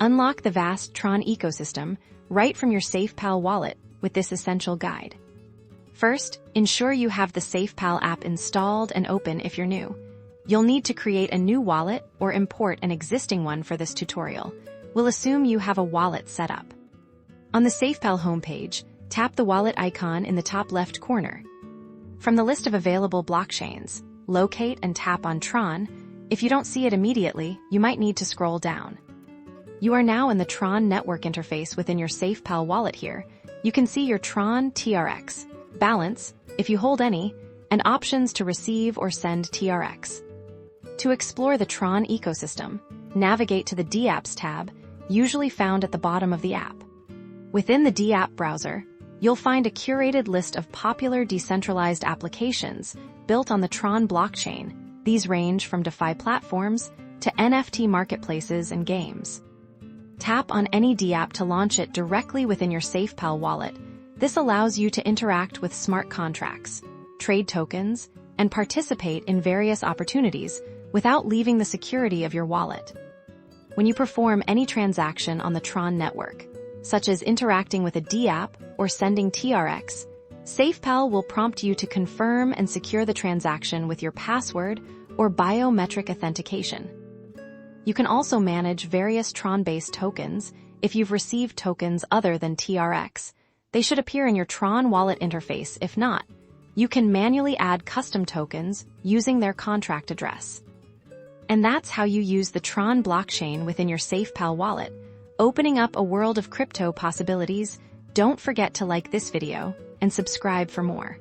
Unlock the vast Tron ecosystem right from your Safepal wallet with this essential guide. First, ensure you have the Safepal app installed and open if you're new. You'll need to create a new wallet or import an existing one for this tutorial. We'll assume you have a wallet set up. On the Safepal homepage, tap the wallet icon in the top left corner. From the list of available blockchains, locate and tap on Tron. If you don't see it immediately, you might need to scroll down. You are now in the Tron network interface within your Safepal wallet here. You can see your Tron TRX, balance, if you hold any, and options to receive or send TRX. To explore the Tron ecosystem, navigate to the dApps tab, usually found at the bottom of the app. Within the dApp browser, you'll find a curated list of popular decentralized applications built on the Tron blockchain. These range from DeFi platforms to NFT marketplaces and games. Tap on any dApp to launch it directly within your Safepal wallet. This allows you to interact with smart contracts, trade tokens, and participate in various opportunities without leaving the security of your wallet. When you perform any transaction on the Tron network, such as interacting with a dApp or sending TRX, Safepal will prompt you to confirm and secure the transaction with your password or biometric authentication. You can also manage various Tron-based tokens if you've received tokens other than TRX. They should appear in your Tron wallet interface. If not, you can manually add custom tokens using their contract address. And that's how you use the Tron blockchain within your Safepal wallet, opening up a world of crypto possibilities. Don't forget to like this video and subscribe for more.